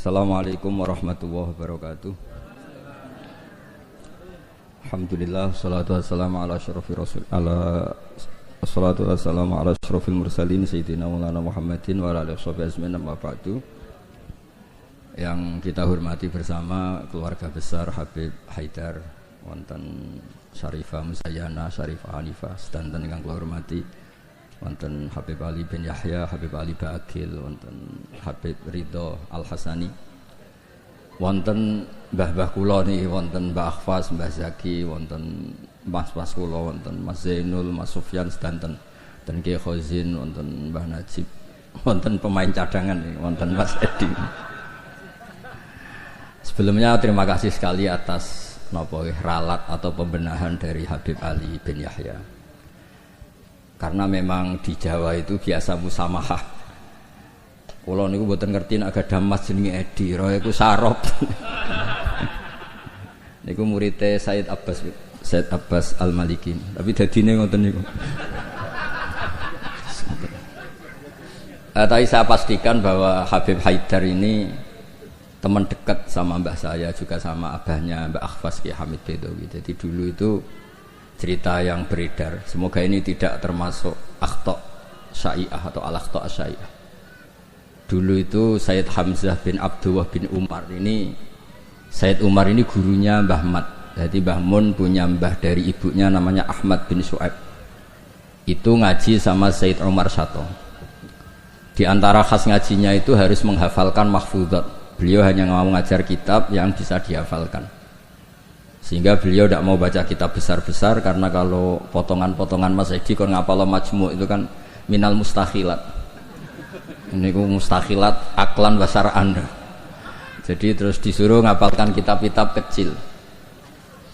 Assalamualaikum warahmatullahi wabarakatuh. Alhamdulillah, salatu wassalamu ala asyrafil mursalin sayyidina Maulana Muhammadin wa ala alihi washabihi amma ba'du. Yang kita hormati bersama keluarga besar Habib Haidar, wonten Syarifah Musayyana, Syarifah Hanifah, sedanten ingkang kula hormati, wonten Habib Ali bin Yahya, Habib Ali Ba'akil, wonten Habib Ridho Al-Hasani, wonten mbah-mbah kula niki, wonten Mbah Akhfas, Mbah Zaki, wonten mas-mas kula, wonten Mas Zainul, Mas Sufyan sedanten, dan Kiai Khozin, wonten Mbah Najib, wonten pemain cadangan nih, wonten Mas Edi. Sebelumnya terima kasih sekali atas ralat atau pembenahan dari Habib Ali bin Yahya. Karena memang di Jawa itu biasa musamahah. Kula niku mboten ngerti nek gadah mas jenenge Edi, roe iku sarop. Niku muridé Said Abbas Al-Maliki. Tapi dadine ngoten niku. Tapi saya pastikan bahwa Habib Haidar ini teman dekat sama mbah saya, juga sama abahnya Mbak Akhfas Ki Hamid Bedawi. Jadi dulu itu cerita yang beredar, semoga ini tidak termasuk akhta' sya'i'ah atau al-akhta' sya'i'ah. Dulu itu Sayyid Hamzah bin Abdullah bin Umar ini, Sayyid Umar ini gurunya Mbah Mat. Jadi Mbah Mun punya mbah dari ibunya namanya Ahmad bin Su'aib. Itu ngaji sama Sayyid Umar Sato. Di antara khas ngajinya itu harus menghafalkan mahfudzat. Beliau hanya mau ngajar kitab yang bisa dihafalkan. Sehingga beliau tidak mau baca kitab besar-besar, karena kalau potongan-potongan Mas Edi kon ngapal majmu' itu kan minal mustakhilat. Ini ku mustakhilat aklan basar Anda. Jadi terus disuruh ngapalkan kitab-kitab kecil.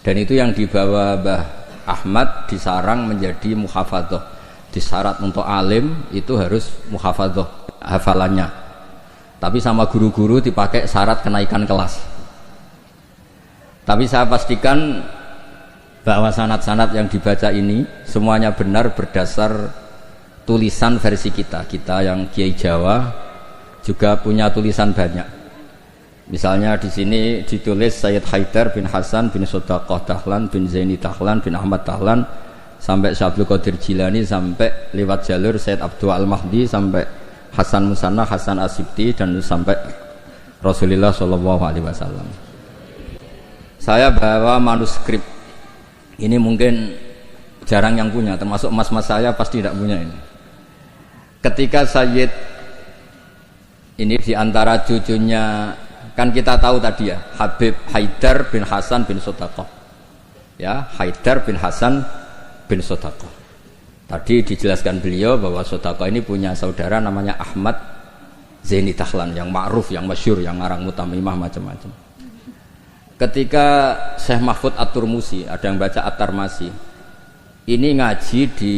Dan itu yang dibawa Mbah Ahmad disarang menjadi muhafadzah. Disyarat untuk alim itu harus muhafadzah hafalannya. Tapi sama guru-guru dipakai syarat kenaikan kelas. Tapi saya pastikan bahwa sanad-sanad yang dibaca ini semuanya benar berdasar tulisan versi kita. Kita yang Kiai Jawa juga punya tulisan banyak. Misalnya di sini ditulis Sayyid Haidar bin Hasan bin Sodaqah Dahlan bin Zaini Dahlan bin Ahmad Dahlan sampai Syabdul Qadir Jilani, sampai lewat jalur Sayyid Abdul Al-Mahdi, sampai Hasan Musanna, Hasan Asibti, dan sampai Rasulullah SAW. Saya bawa manuskrip. Ini mungkin jarang yang punya, termasuk mas-mas saya pasti tidak punya ini. Ketika Sayyid ini diantara cucunya, kan kita tahu tadi ya, Habib Haidar bin Hasan bin Sodaqah. Ya, Haidar bin Hasan bin Sodaqah. Tadi dijelaskan beliau bahwa Sodaqah ini punya saudara namanya Ahmad Zaini Dahlan, yang ma'ruf, yang masyhur, yang ngarang mutamimah macam-macam. Ketika Syekh Mahfud At-Turmusi, ada yang baca At-Tarmasi, ini ngaji di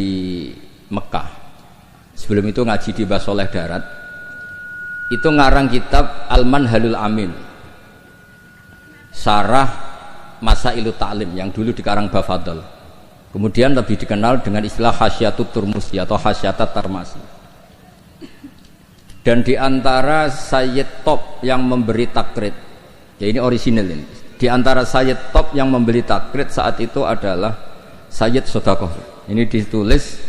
Mekah. Sebelum itu ngaji di Basoleh Darat. Itu ngarang kitab Al-Manhalul Amin, Syarah Masailut Ta'lim, yang dulu dikarang Bafadl. Kemudian lebih dikenal dengan istilah Hasyatut Turmusi atau Hasyatat Tarmasi. Dan diantara Sayyid top yang memberi takrid, ya ini orisinal ini. Di antara Sayyid top yang memberi takrid saat itu adalah Sayyid Sodaqah. Ini ditulis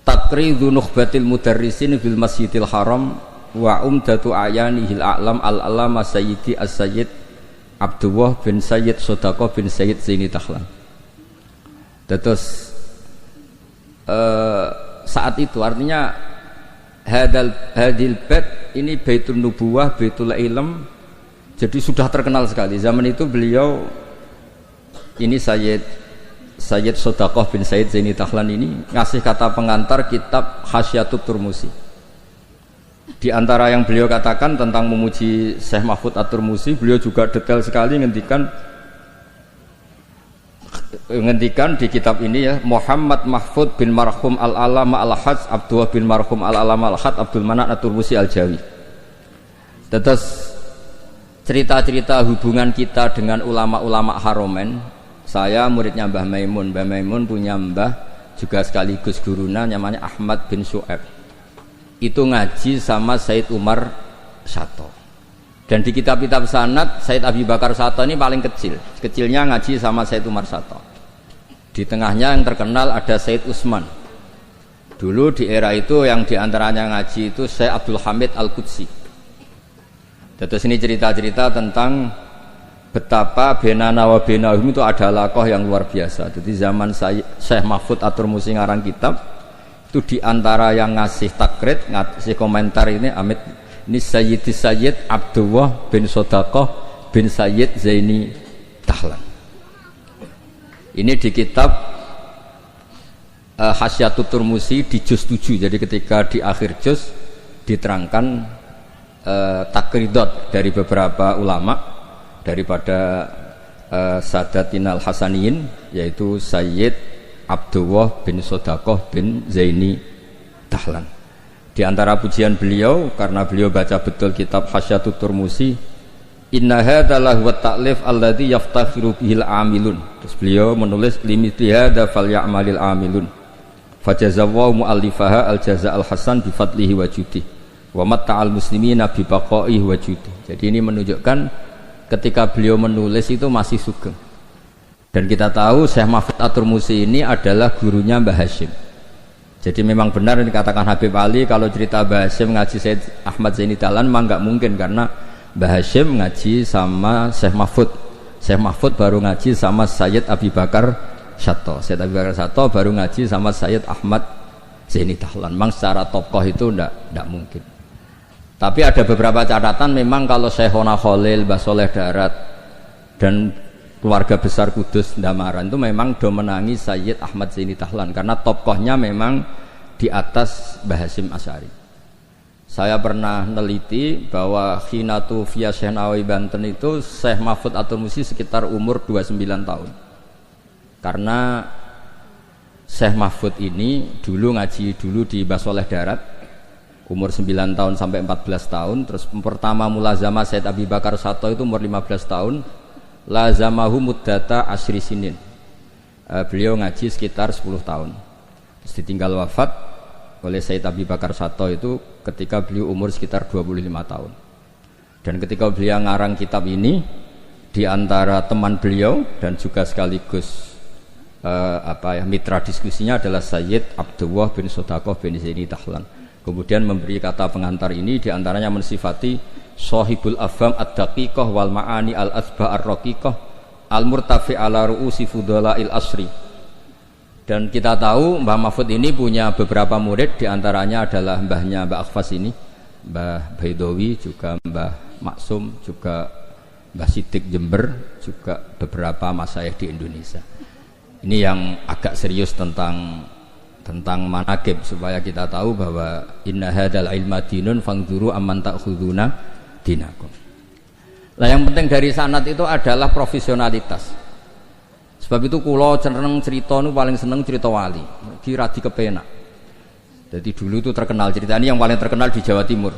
Takridhu Nukhbatil Mudarrisin fil Masjidil Haram wa umdatu ayanihil a'lam al-alama Sayyidi as-Sayyid Abdullah bin Sayyid Sodaqah bin Sayyid Zaini Dahlan. Terus saat itu artinya hadil bait ini Baitul Nubuwah, Baitul Ilm, jadi sudah terkenal sekali. Zaman itu beliau ini Sayyid Sodaqah bin Sayyid Zaini Dahlan ini ngasih kata pengantar kitab Hasyatut Turmusi. Di antara yang beliau katakan tentang memuji Syekh Mahfud At-Turmusi, beliau juga detail sekali ngendikan di kitab ini ya, Muhammad Mahfud bin Marhum Al-Alama Al-Hajj Abdullah bin Marhum Al-Alama Al-Hajj Abdul Manan At-Turmusi Al-Jawi. Terus cerita-cerita hubungan kita dengan ulama-ulama Haromen. Saya muridnya Mbah Maimun. Mbah Maimun punya mbah juga sekaligus guruna namanya Ahmad bin Su'aib. Itu ngaji sama Sayyid Umar Sato. Dan di kitab-kitab sanad Said Abi Bakar Sato ini paling kecil. Kecilnya ngaji sama Said Umar Sato. Di tengahnya yang terkenal ada Said Utsman. Dulu di era itu yang diantaranya ngaji itu Syekh Abdul Hamid Al-Qudsi. Terus ini cerita-cerita tentang betapa benana wa benahum itu ada lakoh yang luar biasa. Jadi zaman Syekh Mahfud At-Turmusi ngarang kitab itu diantara yang ngasih takrid, ngasih komentar ini Amit ini Sayyid Abdullah bin Sodaqah bin Sayyid Zaini Dahlan. Ini di kitab Hasyatut Turmusi di juz 7. Jadi ketika di akhir juz diterangkan takridot dari beberapa ulama daripada Sadatinal Hasaniyin, yaitu Sayyid Abdullah bin Sodaqah bin Zaini Dahlan. Di antara pujian beliau, karena beliau baca betul kitab Hasyatut Turmusi, inna hadza lahu ta'lif alladzi yaftakhiru bihil amilun. Terus beliau menulis limithli hadza falyamalil amilun. Fajazallahu mu'allifaha al-jaza al-hasan bi fadlihi wa judi wa matta'al muslimina bi baqaihi wa judi. Jadi ini menunjukkan ketika beliau menulis itu masih sugeng. Dan kita tahu Syekh Mahfud At-Turmusi ini adalah gurunya Mbah Hasyim. Jadi memang benar dikatakan Habib Ali kalau cerita Mbah Hasyim ngaji Said Ahmad Zaini Dahlan memang enggak mungkin, karena Mbah Hasyim ngaji sama Syekh Mahfud. Syekh Mahfud baru ngaji sama Sayyid Abi Bakar Sato. Sayyid Abi Bakar Sato baru ngaji sama Sayyid Ahmad Zaini Dahlan. Memang secara tokoh itu enggak mungkin. Tapi ada beberapa catatan memang kalau Syekhona Khalil, Mbah Soleh Darat dan keluarga besar Kudus Ndamaran itu memang do menangi Sayyid Ahmad Zaini Dahlan karena tokohnya memang di atas Mbah Hasyim Asy'ari. Saya pernah neliti bahwa Khinatu via Syekh Nawawi Banten itu Syekh Mahfud At-Turmusi sekitar umur 29 tahun. Karena Syekh Mahfud ini dulu ngaji di Mbah Soleh Darat umur 9 tahun sampai 14 tahun. Terus pertama mulazamah Said Abi Bakar Sato itu umur 15 tahun. Lazamahu muddata asri sinin. Beliau ngaji sekitar 10 tahun. Terus ditinggal wafat oleh Said Abi Bakar Sato itu ketika beliau umur sekitar 25 tahun. Dan ketika beliau ngarang kitab ini, di antara teman beliau dan juga sekaligus mitra diskusinya adalah Sayyid Abdullah bin Sodaqah bin Zaini Dahlan. Kemudian memberi kata pengantar ini, di antaranya mensifati Shahibul Afham ad-daqiqah wal ma'ani al-asba ar-raqiqah al-murtafi ala ru'usi fudala'il asri. Dan kita tahu Mbah Mahfud ini punya beberapa murid, di antaranya adalah mbahnya Mbah Akhfas ini, Mbah Baidowi, juga Mbah Maksum, juga Mbah Sidik Jember, juga beberapa masyayikh di Indonesia. Ini yang agak serius tentang manaqib, supaya kita tahu bahwa inna hadzal ilma dinun fangzuru amman ta'khuduna dinakum. Nah, yang penting dari sanad itu adalah profesionalitas. Sebab itu kula cenderung cerita nu paling seneng cerita wali, kira di kepenak. Jadi dulu itu terkenal cerita ini, yang paling terkenal di Jawa Timur.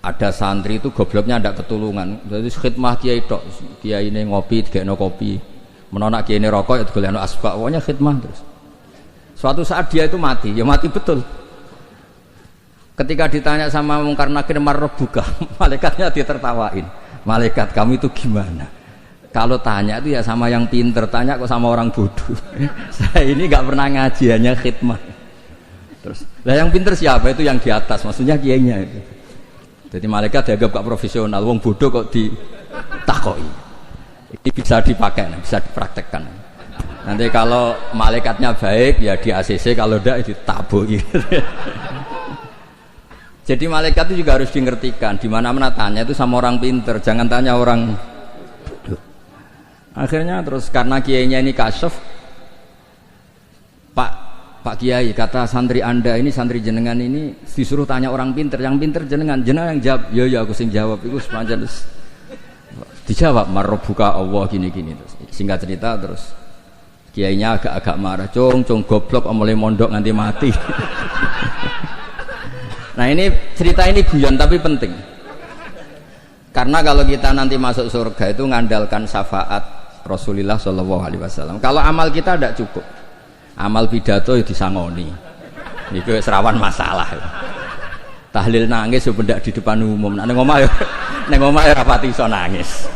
Ada santri itu gobloknya ndak ketulungan. Jadi khidmah kiai tok, kiai ini ngopi, digekno kopi. Menonak kiai ini rokok, ya digolekno asbak, pokoknya khidmah terus. Suatu saat dia itu mati, ya mati betul. Ketika ditanya sama Mungkar Nakir marbuka, malaikatnya ditertawain. Malaikat kamu itu gimana? Kalau tanya itu ya sama yang pinter, tanya kok sama orang bodoh. Saya ini nggak pernah ngaji, hanya khidmah. Terus, lah yang pinter siapa? Itu yang di atas, maksudnya kiainya itu. Jadi malaikat dianggap gak profesional, wong bodoh kok ditakoi. Ini bisa dipakai, bisa dipraktekkan. Nanti kalau malaikatnya baik ya di ACC, kalau tidak ditabui. Jadi malaikat itu juga harus dimengertikan. Di mana-mana tanya itu sama orang pinter, jangan tanya orang. Akhirnya terus karena kiainya ini kasyaf, Pak Kiai, kata santri Anda ini, santri jenengan ini disuruh tanya orang pinter, yang pinter jenengan yang jawab. Ya aku sing jawab itu sepanjang terus dijawab marbuka Allah gini-gini terus. Singkat cerita terus kiainya agak-agak marah, cung goblok mulai mondok nganti mati. Nah ini cerita ini guyon tapi penting, karena kalau kita nanti masuk surga itu ngandalkan syafaat Rasulullah SAW. Kalau amal kita tidak cukup, amal pidato ya disangoni, itu serawan masalah. Tahlil nangis ya benda di depan umum, nanti ngomong ya Ning omahe ora pati iso nangis.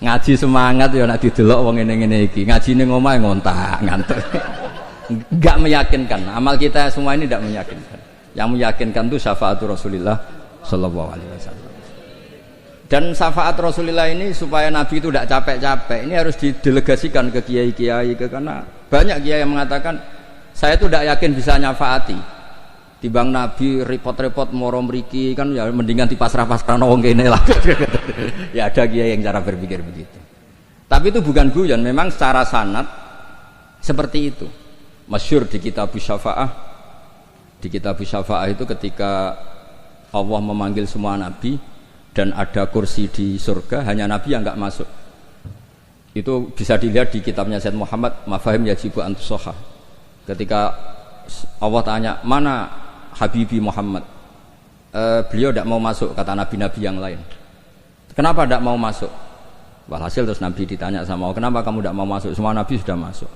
Ngaji semangat ya nek didelok wong ngene-ngene iki. Ngaji ning omahe ngontak, ngantuk. Enggak meyakinkan. Amal kita semua ini tidak meyakinkan. Yang meyakinkan itu syafaat Rasulullah sallallahu alaihi wasallam. Dan syafaat Rasulullah ini supaya Nabi itu tidak capek-capek, ini harus didelegasikan ke kiai-kiai, karena banyak kiai yang mengatakan saya itu tidak yakin bisa nyafaati. Timbang Nabi repot-repot moro mriki kan ya mendingan dipasrah-pasrah wong kene lah. Ya ada kiai yang cara berpikir begitu. Tapi itu bukan guyon, memang secara sanad seperti itu. Masyhur di kitab Syafaah. Di kitab Syafaah itu ketika Allah memanggil semua nabi dan ada kursi di surga, hanya Nabi yang enggak masuk. Itu bisa dilihat di kitabnya Sayyid Muhammad Mafahim Yajibu Antusoha. Ketika Allah tanya, mana Habibi Muhammad? Beliau tidak mau masuk, kata nabi-nabi yang lain. Kenapa tidak mau masuk? Walhasil terus Nabi ditanya sama Allah, kenapa kamu tidak mau masuk? Semua nabi sudah masuk.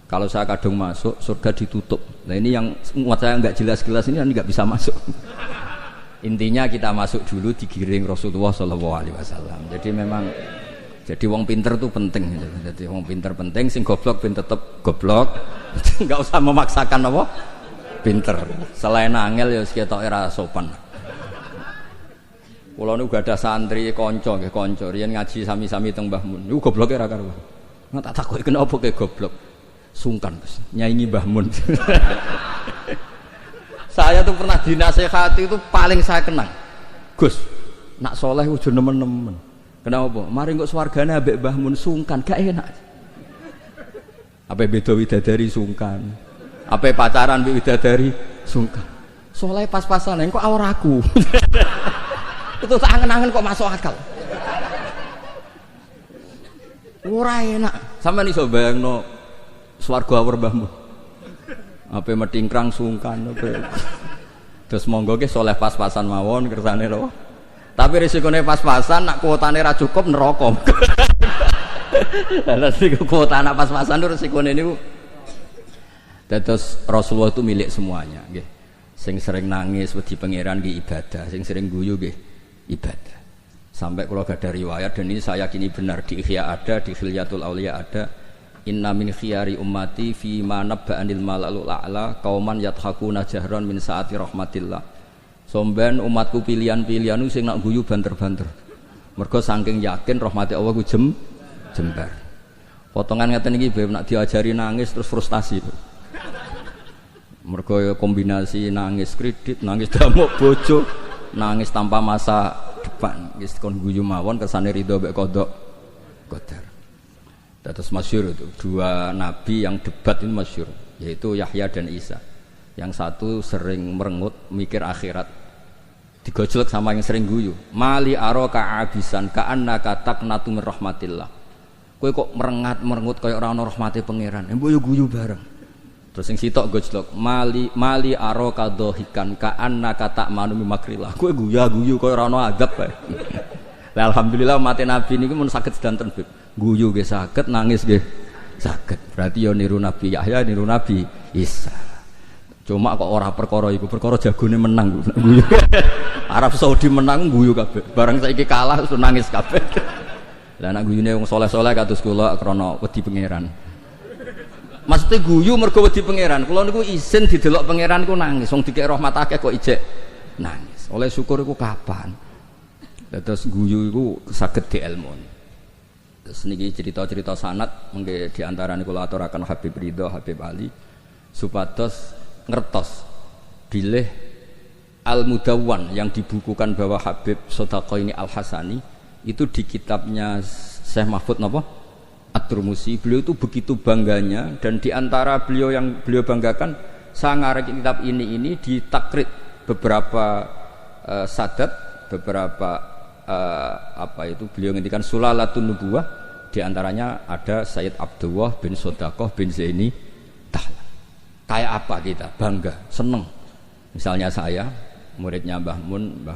Kalau saya kadung masuk, surga ditutup. Nah ini yang muat saya nggak jelas-jelas ini nggak bisa masuk. Intinya kita masuk dulu digiring Rasulullah Shallallahu Alaihi Wasallam. Jadi memang jadi wong pinter tuh penting. Jadi wong pinter penting, sing goblok ben tetep goblok. Enggak usah memaksakan apa pinter. Selain angel ya ketok ora sopan. Kula niku gadah santri kanca nggih kanca riyen ngaji sami-sami teng Mbah Mun. Niku gobloke ra karuan. Nggak tak takoki kenapa ke goblok. Sungkan Gus, nyaingi Mbah Mun. Saya tuh pernah dinasehati itu paling saya kenang. Gus, nak soleh udah nemen-nemen. Kenapa? Mari kok swargane ambek Mbah Mun sungkan, gak enak. Apa beda widadari sungkan? Apa pacaran mbek widadari sungkan? Soleh pas-pasan kok awor aku. Itu tak angen-angen kok masuk akal. Ora enak. Sampeyan iso bayangno swarga awor Mbah Mun. Apa metingkrang sungkan apa. Terus monggo ke soleh pas-pasan mawon kersane lho. Tapi risikone pas-pasan nak kuotane ra cukup neraka. Lah nek kuota nak pas-pasan risikone niku. Terus Rasulullah itu milik semuanya nggih. Sing sering nangis wedi pangeran nggih ibadah, sing sering guyu nggih ibadah. Sampai kalau gak ada riwayat dan ini saya yakini benar di Ihya ada, di Khilyatul Auliya ada. Inna min khiyari ummati fi ma nabba'anil malalul a'la qauman yathakuna jahran min saati rahmatillah. Somben umatku pilihan-pilihan sing nak guyu banter-banter. Mergo saking yakin rahmati Allah ku jembar. Potongan ngeten iki beb nak diajari nangis terus frustasi. Mergo kombinasi nangis kredit, nangis damuk bojo, nangis tanpa masa depan. Wis kon guyu mawon kersane ridho mek kodok qadar. Terus masyhur itu dua nabi yang debat ini masyhur, yaitu Yahya dan Isa. Yang satu sering merengut mikir akhirat, digojlok sama yang sering guyu. Mali aroka abisan ka'annaka taqnatu min rahmatillah. Kowe kok merengut kaya ora ana rahmate pangeran. Mbok yo guyu bareng. Terus sing sitok gojlok, mali aroka dohikan ka'annaka ta'manu min makrillah. Kowe guyu kaya ora ana adab kae. Lah alhamdulillah mate nabi niku mun saged sedanten beb. Guyu nggih saged, nangis nggih saged. Berarti yo niru Nabi Yahya, niru Nabi Isa. Cuma kok ora perkara iku, perkara jagone menang guyu. Arab Saudi menang guyu kabeh. Barang saiki kalah terus nangis kabeh. Lah nek guyune wong saleh-saleh kados kula krana wedi pangeran. Maksudnya guyu mergo wedi pangeran. Kula niku isin didelok pangeran niku nangis. Wong dikek rahmat akeh kok ijek nangis. Oleh syukur iku kapan? Terus guyu iku saged dielmoni. Terus niki cerita-cerita sanad mengke di antarané kula aturaken Habib Ridho, Habib Ali supados ngertos bilih Al-Mudawwan yang dibukukan bahwa Habib Sodaqah ini Al-Hasani itu di kitabnya Syekh Mahfud napa? At-Turmusi. Beliau itu begitu bangganya dan di antara beliau yang beliau banggakan saya ngarang kitab ini ditakrid beberapa sadat, beberapa apa itu beliau ngendikan Sulalatun Nubuwah, di antaranya ada Sayyid Abdullah bin Sodaqah bin Zaini Tahlan. Kayak apa kita bangga, seneng. Misalnya saya muridnya Mbah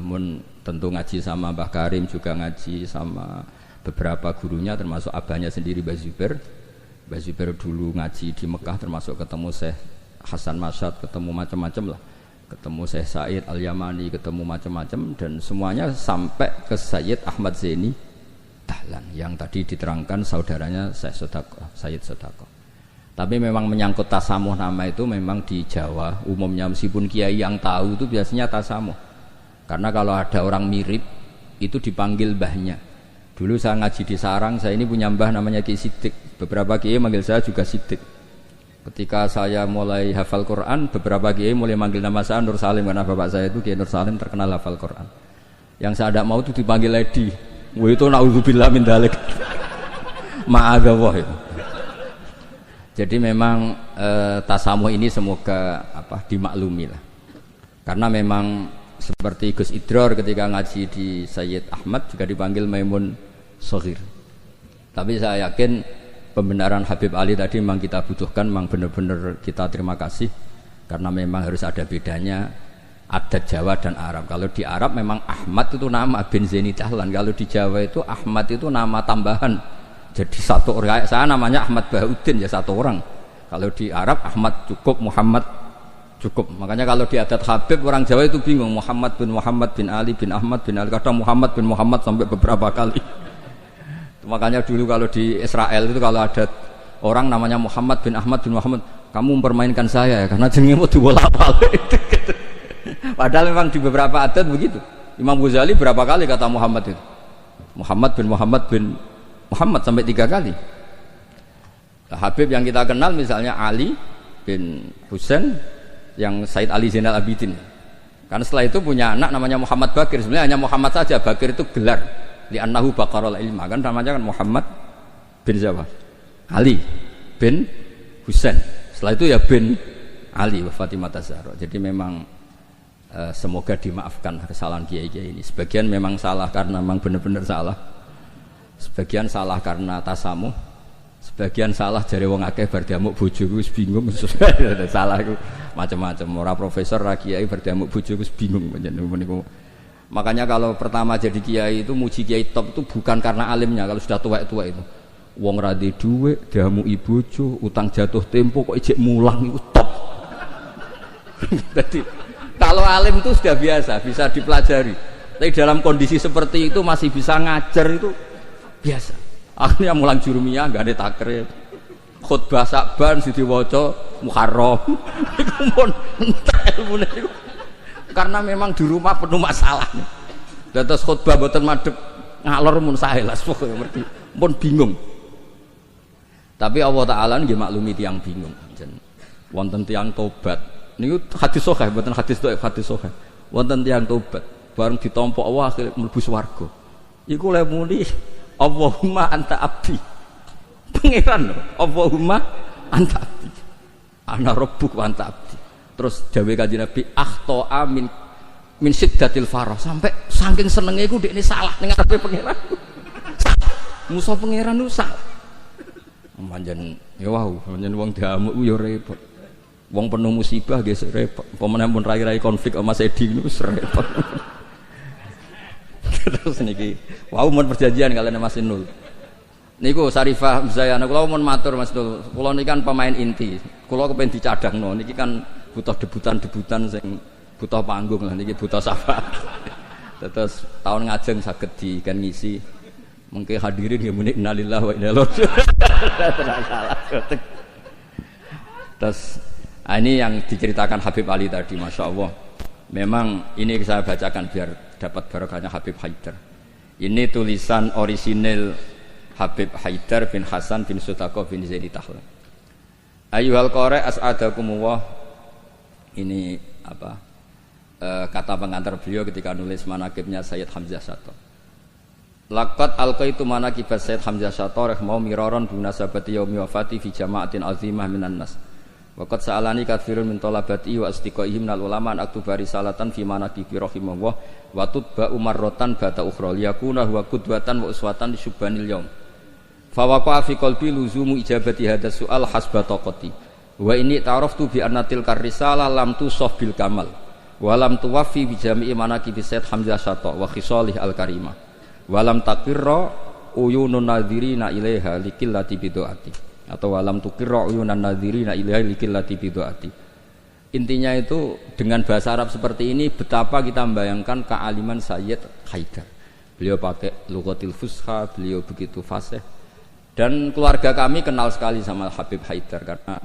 Mun tentu ngaji sama Mbah Karim, juga ngaji sama beberapa gurunya termasuk abahnya sendiri Mbah Zubair. Mbah Zubair dulu ngaji di Mekah termasuk ketemu Syekh Hasan Masyad, ketemu macam-macam lah. ketemu Syekh Said Al-Yamani, ketemu macam-macam, dan semuanya sampai ke Sayyid Ahmad Zaini Dahlan yang tadi diterangkan saudaranya Sayyid Sodaqoh. Tapi memang menyangkut tasamuh nama itu memang di Jawa umumnya, meskipun kiai yang tahu itu biasanya tasamuh. Karena kalau ada orang mirip itu dipanggil mbahnya. Dulu saya ngaji di Sarang, saya ini punya mbah namanya Ki Siddiq. Beberapa kiai manggil saya juga Siddiq. Ketika saya mulai hafal Quran, beberapa kiai mulai manggil nama saya Nur Salim, karena bapak saya itu Kiai Nur Salim terkenal hafal Quran. Yang saya tidak mau itu dipanggil Lady. Wah, itu naudzubillah min dzalik. Ma'adzallah itu. Jadi memang tasamuh ini semoga dimaklumi lah. Karena memang seperti Gus Idror ketika ngaji di Sayyid Ahmad juga dipanggil Maimun Shaghir. Tapi saya yakin pembenaran Habib Ali tadi memang kita butuhkan, memang benar-benar kita terima kasih, karena memang harus ada bedanya adat Jawa dan Arab. Kalau di Arab memang Ahmad itu nama bin Zaini Dahlan, kalau di Jawa itu Ahmad itu nama tambahan. Jadi satu orang, saya namanya Ahmad Bahauddin ya satu orang. Kalau di Arab Ahmad cukup, Muhammad cukup. Makanya kalau di adat Habib orang Jawa itu bingung, Muhammad bin Ali bin Ahmad bin Ali, kadang Muhammad bin Muhammad sampai beberapa kali. Makanya dulu kalau di Israel itu kalau ada orang namanya Muhammad bin Ahmad bin Muhammad, kamu mempermainkan saya ya, karena jenenge mau dibolak-balik. Padahal memang di beberapa adat begitu. Imam Ghazali berapa kali kata Muhammad itu? Muhammad bin Muhammad sampai 3 kali. Nah, Habib yang kita kenal misalnya Ali bin Husain yang Said Ali Zainal Abidin. Karena setelah itu punya anak namanya Muhammad Bakir. Sebenarnya hanya Muhammad saja, Bakir itu gelar. Li'annahu baqarul ilma, kan namanya kan Muhammad bin siapa? Ali bin Husain. Setelah itu ya bin Ali wa Fatimah Zahra. Jadi memang semoga dimaafkan kesalahan kiai-kiai ini. Sebagian memang salah karena memang benar-benar salah. Sebagian salah karena tasamuh. Sebagian salah jare wong akeh bar diamuk bojoku wis bingung. Salah iku macam-macam. Ora profesor, ora kiai bar diamuk bojoku wis bingung panjenengan niku. Makanya kalau pertama jadi kiai itu muji kiai top itu bukan karena alimnya. Kalau sudah tua-tua itu wong ra duwe dhuwit, diamuki bojo, utang jatuh tempo kok ijek mulang itu top. Jadi kalau alim itu sudah biasa, bisa dipelajari. Tapi dalam kondisi seperti itu masih bisa ngajar itu biasa. Akhirnya mulang jurumiyah enggak ada takrib. Khutbah Sa'ban sing diwaca Muharram. Iku pun entek ilmune iku. Karena memang di rumah penuh masalah. Dados khutbah mboten madhep ngalor mun saelas pokoke ngerti. Pun bingung. Tapi Allah Taala nggih maklumi tiyang bingung. Wonten tiyang tobat. Niku hadis sahih, mboten hadis dhaif, hadis sahih. Wonten tiyang tobat, bareng ditampa Allah akhire mlebu swarga. Iku le muni Allahumma anta abdi. Pangeran Allahumma anta abdi. Ana rabbuk wa anta abdi. Terus dawuh Kanjeng Nabi akhta min siddatil farah, sampai saking senenge iku dekne salah ning ngarepe pangeran. Musa pangeran ku salah. Manjen ya wau, manjen wong diamuk ku ya repot. Wong penuh musibah nggih repot. Pemene pun rai-rai konflik sama Mas Edi niku repot. Terus niki wau mun perjanjian kalian Mas Inul. Niku Sarifah Zayana kula mun matur Mas Inul. Kula niki kan pemain inti. Kula kepen dicadangno niki kan butuh debutan sing butuh panggung lah niki butuh syafaat. Terus tahun ngajeng saged di kan ngisi. Mungkin hadirin nggih muni innalillahi wa inna ilaihi raji'un. Terus ini yang diceritakan Habib Ali tadi, Masya Allah. Memang ini saya bacakan biar dapat barokahnya Habib Haidar. Ini tulisan orisinil Habib Haidar bin Hasan bin Sodaqoh bin Zaini Dahlan. Ayyuhal qari as'adakumullah. Ini kata pengantar beliau ketika nulis manaqibnya Sayyid Hamzah Syato. Laqad alqaitu manaqibat Sayyid Hamzah Syato rahimahullah miraron binasabati yaumi wafati fi jama'atin azimah minan nas. Waqad sa'alani katsirun min talabati wa astiqaihim minal ulama an aktuba risalatan fi manaqibi rahimahullah wa tutba umarratan bata ukhra liyakuna huwa qudwatan wa uswatan li syubbanil yaum. Fa waqa'a fi qalbi luzumu ijabati hadzal su'al hasba taqati. Wa ini ta'araftu bi anna tilkar risalah lam tusaf bil kamal wa lam tuwaffi bi jami'i manaqibi Sayyid Hamzah Syato wa khisalih al-karimah wa lam taqirra uyunun nadhirina ilaiha likillati bidu'ati atau wa lam tuqirra uyunan nadhirina ilaiha likillati bidu'ati Intinya itu dengan bahasa Arab seperti ini betapa kita membayangkan kealiman Sayyid Haidar. Beliau pakai lughatil fusha, beliau begitu fasih. Dan keluarga kami kenal sekali sama Habib Haidar karena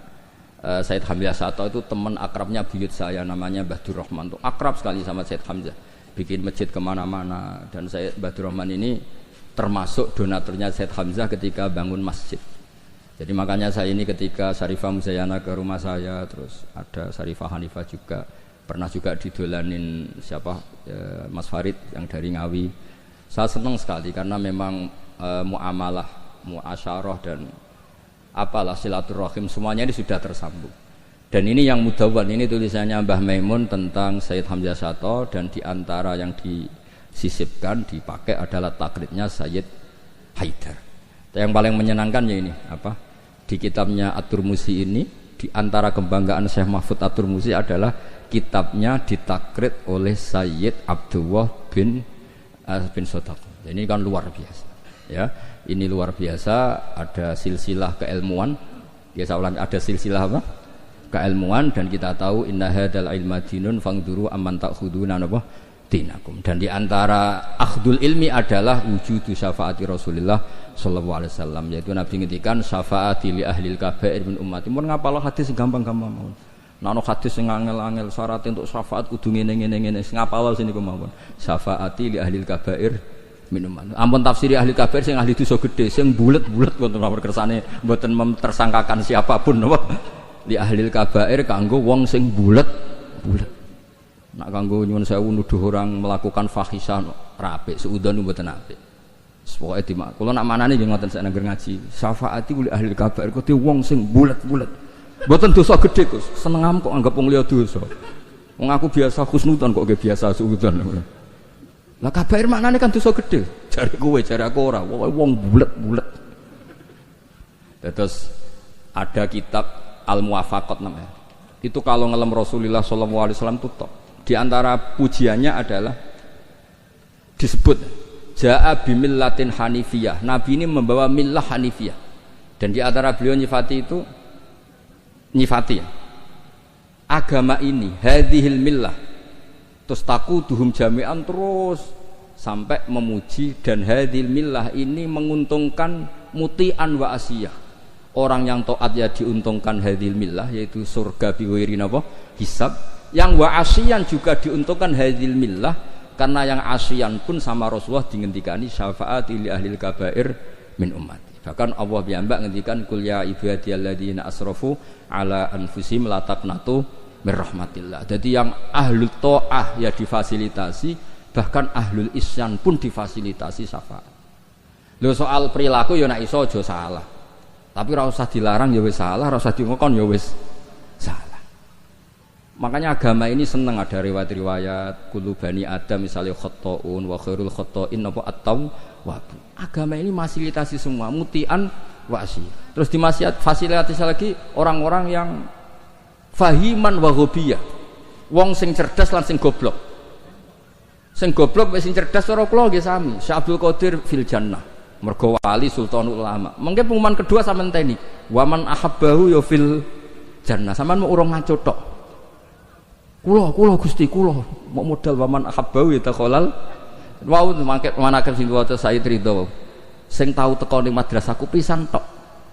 Sayyid Hamzah Sato itu teman akrabnya buyut saya namanya Mbah Durrahman, itu akrab sekali sama Sayyid Hamzah, bikin masjid kemana-mana. Dan Sayyid Mbah Durrahman ini termasuk donaturnya Sayyid Hamzah ketika bangun masjid. Jadi makanya saya ini ketika Syarifah Muzayana ke rumah saya, terus ada Syarifah Hanifah juga, pernah juga didolanin siapa Mas Farid yang dari Ngawi. Saya senang sekali karena memang muamalah, muasyarah dan apalah silaturahim semuanya ini sudah tersambung. Dan ini yang mudawwan, ini tulisannya Mbah Maimun tentang Sayyid Hamzah Sato, dan diantara yang disisipkan dipakai adalah taklidnya Sayyid Haidar. Yang paling menyenangkan ya ini apa? Di kitabnya At-Turmusi ini, di antara kebanggaan Syekh Mahfud At-Turmusi adalah kitabnya ditakrid oleh Sayyid Abdullah bin Sodaq. Ini kan luar biasa. Ya, ini luar biasa. Ada silsilah keilmuan. Ya, saya ulang, ada silsilah apa? Keilmuan, dan kita tahu inna hadzal ilma dinun fangduru amman ta'khuduna apa? Dinakum. Dan di antara akhdul ilmi adalah wujudu syafaati Rasulullah sallallahu alaihi wasallam, yaitu Nabi ngendikan syafaati li ahlil kabair min ummati. Mun ngapal hadis gampang-gampang mawon. Nek ana hadis sing angel-angel syarat untuk syafaat kudu ngene-ngene ngapal sini kemawon. Syafaati li ahlil kabair min ummati. Ampun tafsiri ahli kabair sing ahli dosa gedhe, sing bulet-bulet wonten nomor kersane mboten memtersangkakan siapapun napa. Li ahlil kabair kanggo wong sing bulet-bulet. Nak kanggo nyuwun sewu nuduh orang melakukan fahisah rapik seudon mboten apik. Pokoke dimak. Kula nak manane nggih ngoten sak nangger ngaji. Syafaati kuli ahli kabair kudu wong sing bulet-bulet. Mboten dosa gedhe, Gus. Senengam kok anggap wong liya dosa. Wong aku biasa husnudzon kok nggih biasa suudzon. Lah kabair maknane kan dosa gedhe. Jare kowe, jare aku ora. Wong bulet-bulet. Terus ada kitab Al-Muwafaqat namanya. Itu kalau ngelem Rasulullah sallallahu alaihi wasallam tutup. Di antara pujiannya adalah disebut Ja'a bimillatin hanifiyah. Nabi ini membawa millah hanifiyah. Dan di antara beliau nyifati itu nyifati ya, agama ini hadhil millah terus taquduhum jami'an, terus sampai memuji. Dan hadhil millah ini menguntungkan muti'an wa asiyah. Orang yang taat ya diuntungkan hadhil millah, yaitu surga biwiri napa hisab. Yang wa asyian juga diuntungkan hadhil millah, karena yang asyian pun sama Rasulullah dingendikani syafaati li ahlil kabair min ummati. Bahkan Allah piyambak ngendikan kul ya ibadiyalladzina asrafu ala anfusihim la taqnatu mir rahmatillah. Jadi yang ahlul taah ya difasilitasi, bahkan ahlul isyan pun difasilitasi syafaat. Lho soal perilaku ya nek iso aja salah. Tapi ora usah dilarang ya wis salah, ora usah dingokon ya wis salah. Makanya agama ini senang ada riwayat-riwayat kullu bani Adam misalnya khotta'un wa khairul khotta'in apa at-tawwab. Agama ini fasilitasi semua mutian wa asyi. Terus fasilitasi lagi orang-orang yang fahiman wa ghobiyah. Wong sing cerdas lan sing goblok. Sing goblok wis sing cerdas ora kula nggih sami. Syekh Abdul Qadir fil jannah. Mergo wali sultanul ulama. Mengke pengumuman kedua sampean teni. Wa man ahabbahu ya fil jannah. Sampean mau urung ngaco tok. Kula Gusti kula mau modal waman ahabbau ya takhalal. Wau mangke manaken sing waca Sayyid Ridho. Sing tau teko ning madrasahku pisan tok.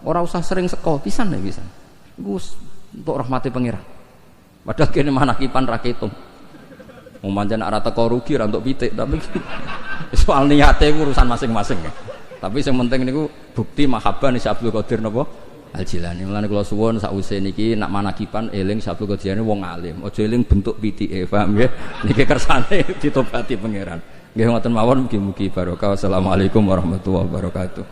Ora usah sering seko, pisan ya pisan. Iku untuk rahmati pangeran. Padahal kene manakipan ra ketung. Wong pancen ora teko rugi ra entuk pitik, tapi soal niate urusan masing-masing. Tapi sing penting niku bukti mahabbah ni Abdul Qadir napa? Al-Jilani. Mulane kula suwun sakwise niki nak manakipan eling Sabtu Qadirane wong alim. Aja eling bentuk pitike, paham nggih? Niki kersane ditobati pangeran. Nggih ngoten mawon mugi-mugi barokah. Wassalamualaikum warahmatullahi wabarakatuh.